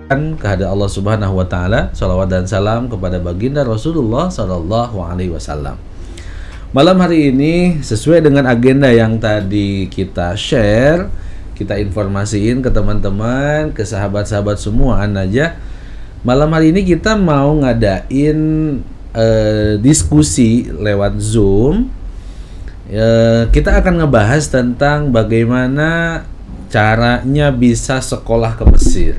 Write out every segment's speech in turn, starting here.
Kehadirat Allah Subhanahu wa taala, salawat dan salam kepada baginda Rasulullah sallallahu alaihi wasallam. Malam hari ini sesuai dengan agenda yang tadi kita share, kita informasiin ke teman-teman, ke sahabat-sahabat semua An-Najah. Malam hari ini kita mau ngadain diskusi lewat Zoom. Kita akan ngebahas tentang bagaimana caranya bisa sekolah ke Mesir.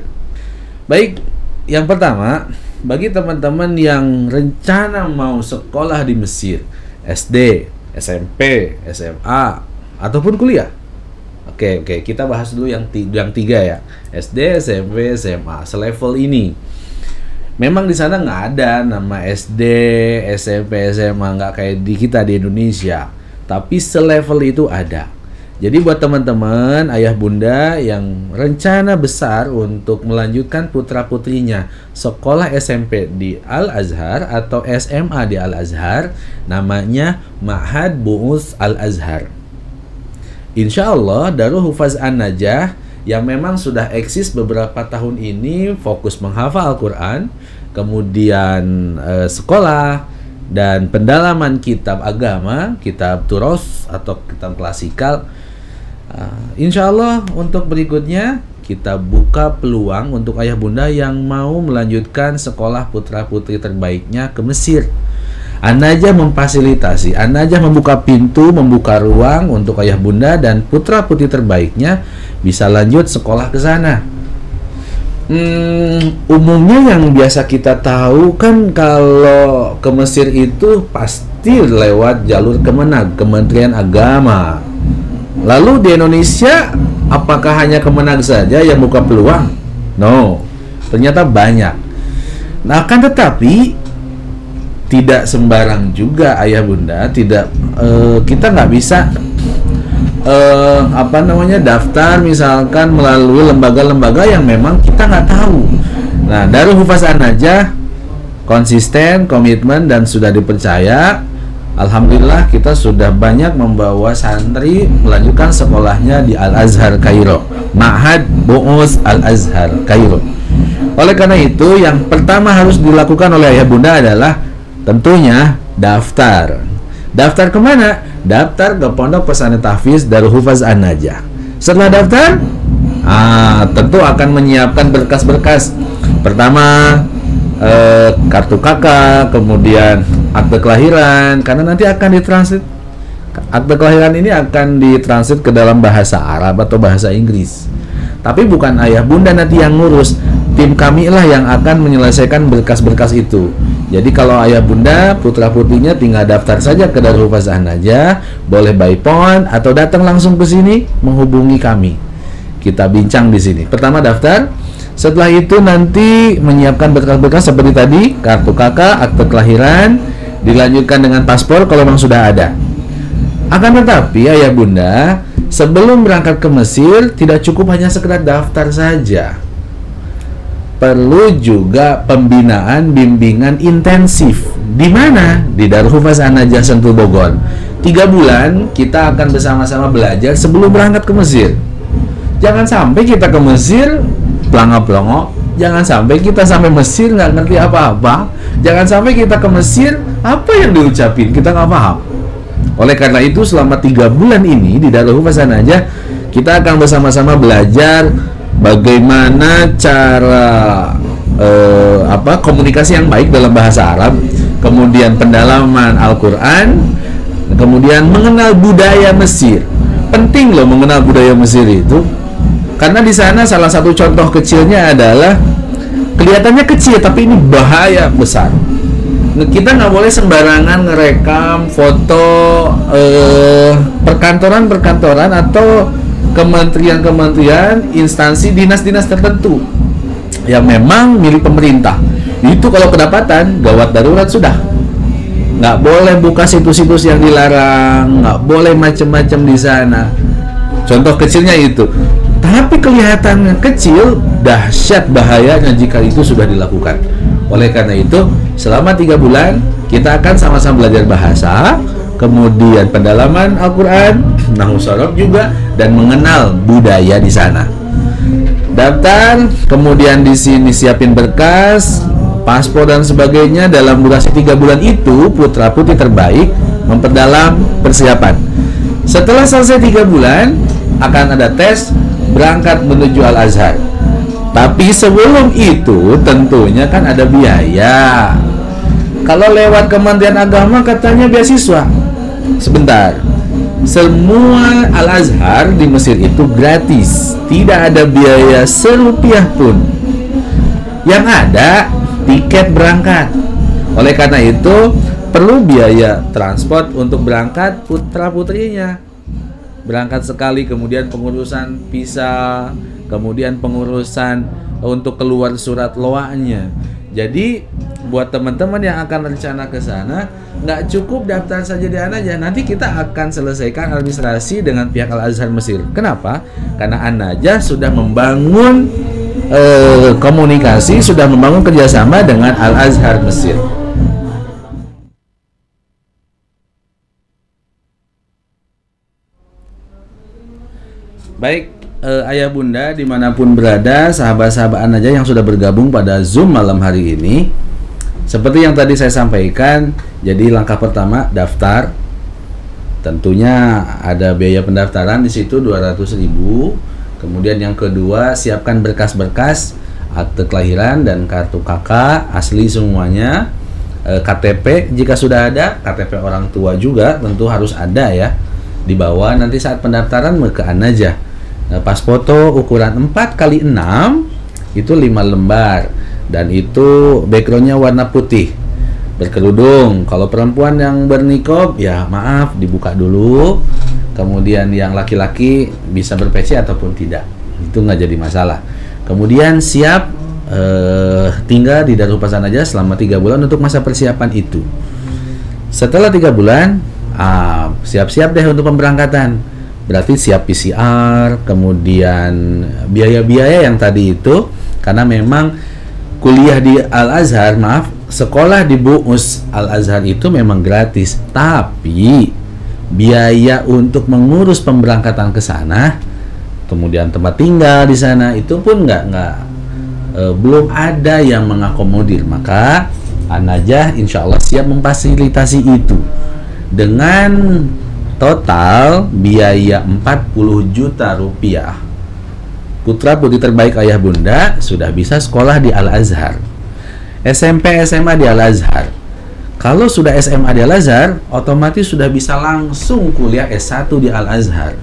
Baik, yang pertama, bagi teman-teman yang rencana mau sekolah di Mesir, SD, SMP, SMA, ataupun kuliah. Oke, kita bahas dulu yang tiga ya. SD, SMP, SMA, selevel ini. Memang di sana nggak ada nama SD, SMP, SMA, nggak kayak di kita di Indonesia. Tapi selevel itu ada. Jadi buat teman-teman, ayah bunda yang rencana besar untuk melanjutkan putra-putrinya sekolah SMP di Al-Azhar atau SMA di Al-Azhar, namanya Ma'had Bu'uts Al-Azhar. Insya Allah Darul Hufaz An-Najah yang memang sudah eksis beberapa tahun ini fokus menghafal Al-Quran, kemudian sekolah dan pendalaman kitab agama, kitab turos atau kitab klasikal. Insya Allah untuk berikutnya kita buka peluang untuk ayah bunda yang mau melanjutkan sekolah putra putri terbaiknya ke Mesir. An-Najah memfasilitasi, An-Najah membuka pintu, membuka ruang untuk ayah bunda dan putra putri terbaiknya bisa lanjut sekolah ke sana. Umumnya yang biasa kita tahu kan kalau ke Mesir itu pasti lewat jalur Kemenag, Kementerian Agama. Lalu di Indonesia apakah hanya Kemenag saja yang buka peluang? No, ternyata banyak. Nah, akan tetapi tidak sembarang juga ayah bunda, kita nggak bisa daftar misalkan melalui lembaga-lembaga yang memang kita nggak tahu. Nah, Darul Hufaz An-Najah konsisten, komitmen dan sudah dipercaya. Alhamdulillah kita sudah banyak membawa santri melanjutkan sekolahnya di Al-Azhar Kairo, Ma'had Bu'uts Al-Azhar Kairo. Oleh karena itu yang pertama harus dilakukan oleh ayah bunda adalah tentunya daftar. Daftar kemana? Daftar ke Pondok Pesantren Tahfiz Darul Hufaz An-Najah. Setelah daftar, tentu akan menyiapkan berkas-berkas. Pertama, kartu kakak, kemudian akte kelahiran, karena nanti akan ditranslate. Akte kelahiran ini akan ditranslate ke dalam bahasa Arab atau bahasa Inggris. Tapi bukan ayah bunda nanti yang ngurus, tim kami lah yang akan menyelesaikan berkas-berkas itu. Jadi kalau ayah bunda putra putrinya tinggal daftar saja ke Darul Hufaz An-Najah, boleh by phone atau datang langsung ke sini menghubungi kami. Kita bincang di sini. Pertama daftar. Setelah itu nanti menyiapkan berkas-berkas seperti tadi, kartu kakak, akte kelahiran, dilanjutkan dengan paspor kalau memang sudah ada. Akan tetapi ayah bunda, sebelum berangkat ke Mesir tidak cukup hanya sekedar daftar saja. Perlu juga pembinaan bimbingan intensif. Di mana? Di Darul Hufaz An-Najah Sentul Bogor. 3 bulan kita akan bersama-sama belajar sebelum berangkat ke Mesir. Jangan sampai kita ke Mesir pelongo-pelongo. Jangan sampai kita sampai Mesir nggak ngerti apa-apa. Jangan sampai kita ke Mesir apa yang diucapin kita nggak paham. Oleh karena itu selama 3 bulan ini di Darul Hufaz An-Najah kita akan bersama-sama belajar bagaimana cara komunikasi yang baik dalam bahasa Arab, kemudian pendalaman Al-Quran, kemudian mengenal budaya Mesir. Penting loh mengenal budaya Mesir itu. Karena di sana salah satu contoh kecilnya adalah kelihatannya kecil tapi ini bahaya besar. Kita nggak boleh sembarangan ngerekam foto perkantoran atau kementerian-kementerian, instansi, dinas-dinas tertentu yang memang milik pemerintah. Itu kalau kedapatan gawat darurat sudah. Nggak boleh buka situs-situs yang dilarang, nggak boleh macam-macam di sana. Contoh kecilnya itu. Tapi kelihatannya kecil, dahsyat bahayanya jika itu sudah dilakukan. Oleh karena itu, selama 3 bulan kita akan sama-sama belajar bahasa, kemudian pendalaman Al-Quran, nahwu shorof juga, dan mengenal budaya di sana. Daftar, kemudian di sini siapin berkas, paspor dan sebagainya. Dalam durasi 3 bulan itu putra putri terbaik memperdalam persiapan. Setelah selesai 3 bulan akan ada tes berangkat menuju Al-Azhar. Tapi sebelum itu tentunya kan ada biaya. Kalau lewat Kementerian Agama katanya beasiswa. Sebentar. Semua Al-Azhar di Mesir itu gratis, tidak ada biaya serupiah pun. Yang ada tiket berangkat. Oleh karena itu perlu biaya transport untuk berangkat putra putrinya. Berangkat sekali, kemudian pengurusan visa, kemudian pengurusan untuk keluar surat loaknya. Jadi buat teman-teman yang akan rencana ke sana, nggak cukup daftar saja di An-Najah. Nanti kita akan selesaikan administrasi dengan pihak Al-Azhar Mesir. Kenapa? Karena An-Najah sudah membangun komunikasi, sudah membangun kerjasama dengan Al-Azhar Mesir. Baik, ayah bunda dimanapun berada, sahabat-sahabat An-Najah yang sudah bergabung pada Zoom malam hari ini, seperti yang tadi saya sampaikan, jadi langkah pertama daftar. Tentunya ada biaya pendaftaran di situ 200.000. Kemudian yang kedua, siapkan berkas-berkas, akte kelahiran dan kartu kakak asli semuanya. KTP jika sudah ada, KTP orang tua juga tentu harus ada ya. Dibawa nanti saat pendaftaran ke An-Najah. Pas foto ukuran 4x6 itu 5 lembar dan itu backgroundnya warna putih, berkerudung. Kalau perempuan yang berniqab ya maaf dibuka dulu, kemudian yang laki-laki bisa berpeci ataupun tidak, itu nggak jadi masalah. Kemudian siap tinggal di Darul Hufaz An-Najah selama 3 bulan untuk masa persiapan itu. Setelah 3 bulan siap-siap deh untuk pemberangkatan. Berarti siap PCR, kemudian biaya-biaya yang tadi itu, karena memang kuliah di Al-Azhar, sekolah di Bu'us Al-Azhar itu memang gratis, tapi biaya untuk mengurus pemberangkatan ke sana, kemudian tempat tinggal di sana itu pun belum ada yang mengakomodir. Maka An-Najah insya Allah siap memfasilitasi itu dengan total biaya 40 juta rupiah. Putra putri terbaik ayah bunda sudah bisa sekolah di Al-Azhar. SMP SMA di Al-Azhar. Kalau sudah SMA di Al-Azhar, otomatis sudah bisa langsung kuliah S1 di Al-Azhar.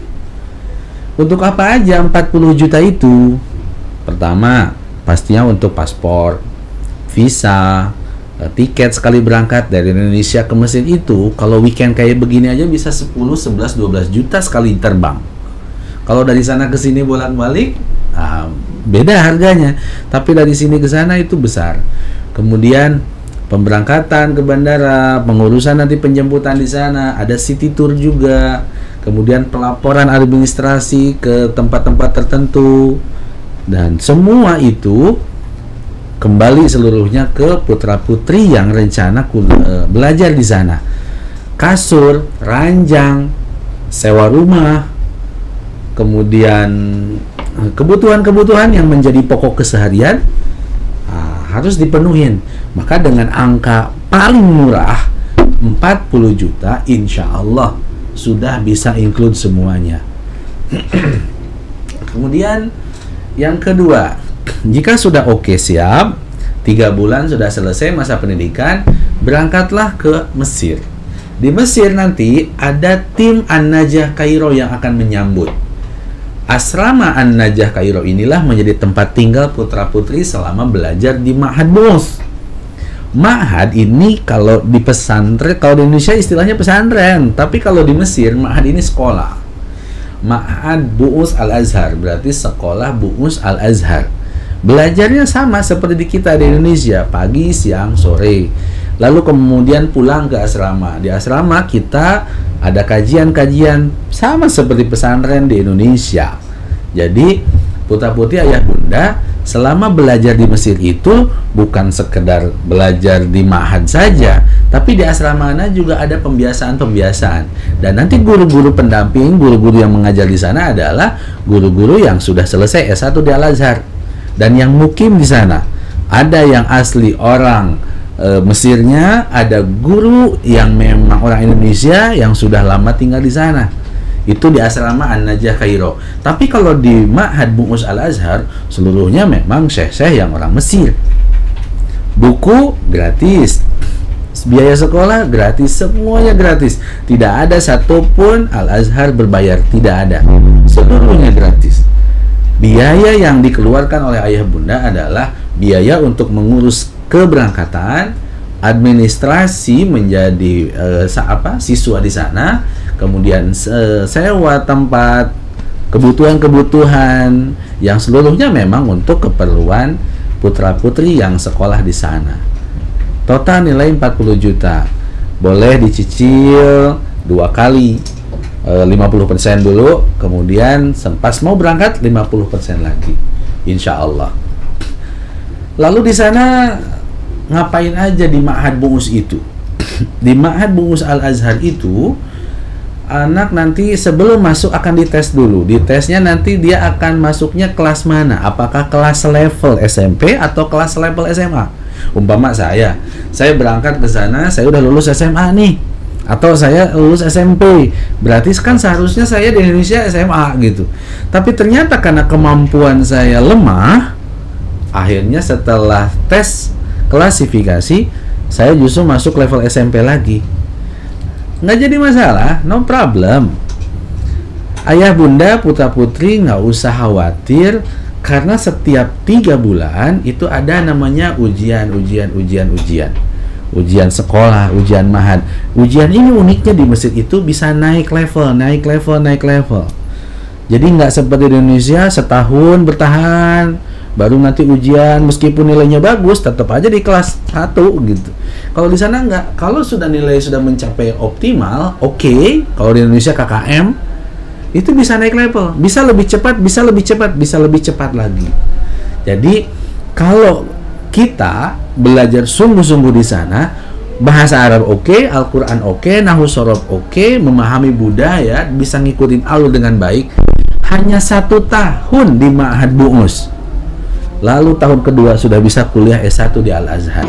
Untuk apa aja 40 juta itu? Pertama, pastinya untuk paspor, visa, tiket sekali berangkat dari Indonesia ke Mesir itu kalau weekend kayak begini aja bisa 10, 11, 12 juta sekali terbang. Kalau dari sana ke sini bolak-balik beda harganya, tapi dari sini ke sana itu besar. Kemudian pemberangkatan ke bandara, pengurusan nanti penjemputan di sana, ada city tour juga, kemudian pelaporan administrasi ke tempat-tempat tertentu, dan semua itu kembali seluruhnya ke putra-putri yang rencana belajar di sana. Kasur, ranjang, sewa rumah, kemudian kebutuhan-kebutuhan yang menjadi pokok keseharian harus dipenuhin. Maka dengan angka paling murah 40 juta insya Allah sudah bisa include semuanya. Kemudian yang kedua, jika sudah oke siap, 3 bulan sudah selesai masa pendidikan, berangkatlah ke Mesir. Di Mesir nanti ada tim An-Najah Kairo yang akan menyambut. Asrama An-Najah Kairo inilah menjadi tempat tinggal putra-putri selama belajar di Ma'had Bu'us. Ma'had ini kalau di pesantren, kalau di Indonesia istilahnya pesantren, tapi kalau di Mesir Ma'had ini sekolah. Ma'had Bu'us Al-Azhar berarti sekolah Bu'us Al-Azhar. Belajarnya sama seperti di kita di Indonesia, pagi, siang, sore. Lalu kemudian pulang ke asrama. Di asrama kita ada kajian-kajian sama seperti pesantren di Indonesia. Jadi putra-putri ayah bunda selama belajar di Mesir itu bukan sekedar belajar di ma'had saja, tapi di asrama Ana juga ada pembiasaan-pembiasaan. Dan nanti guru-guru pendamping, guru-guru yang mengajar di sana adalah guru-guru yang sudah selesai S1 di Al-Azhar dan yang mukim di sana. Ada yang asli orang Mesirnya, ada guru yang memang orang Indonesia yang sudah lama tinggal di sana. Itu di asrama An-Najah Kairo. Tapi kalau di Ma'had Bu'us Al-Azhar, seluruhnya memang syekh-syekh yang orang Mesir. Buku gratis, biaya sekolah gratis, semuanya gratis. Tidak ada satupun Al-Azhar berbayar, tidak ada. Seluruhnya gratis. Biaya yang dikeluarkan oleh ayah bunda adalah biaya untuk mengurus keberangkatan, administrasi menjadi siswa di sana, kemudian sewa tempat, kebutuhan-kebutuhan yang seluruhnya memang untuk keperluan putra-putri yang sekolah di sana. Total nilai 40 juta. Boleh dicicil 2 kali. 50% dulu, kemudian pas mau berangkat 50% lagi. Insya Allah. Lalu di sana ngapain aja di Ma'had Bu'us itu? Di Ma'had Bu'us Al-Azhar itu, anak nanti sebelum masuk akan dites dulu. Di tesnya nanti dia akan masuknya kelas mana? Apakah kelas level SMP atau kelas level SMA? Umpama saya berangkat ke sana, saya udah lulus SMA nih, atau saya lulus SMP, berarti kan seharusnya saya di Indonesia SMA gitu. Tapi ternyata karena kemampuan saya lemah, akhirnya setelah tes klasifikasi, saya justru masuk level SMP lagi. Nggak jadi masalah, no problem. Ayah bunda, putra putri nggak usah khawatir, karena setiap 3 bulan itu ada namanya ujian sekolah, ujian mahad. Ujian ini uniknya di Mesir itu bisa naik level. Jadi nggak seperti di Indonesia setahun bertahan, baru nanti ujian, meskipun nilainya bagus tetap aja di kelas 1 gitu. Kalau di sana nggak, kalau sudah nilai sudah mencapai optimal, oke. Kalau di Indonesia KKM itu bisa naik level, bisa lebih cepat lagi. Jadi kalau kita belajar sungguh-sungguh di sana, bahasa Arab oke, Al-Quran oke, Nahwu Shorof oke, memahami budaya, bisa ngikutin alur dengan baik, hanya 1 tahun di Ma'had Bu'us. Lalu tahun kedua sudah bisa kuliah S1 di Al-Azhar.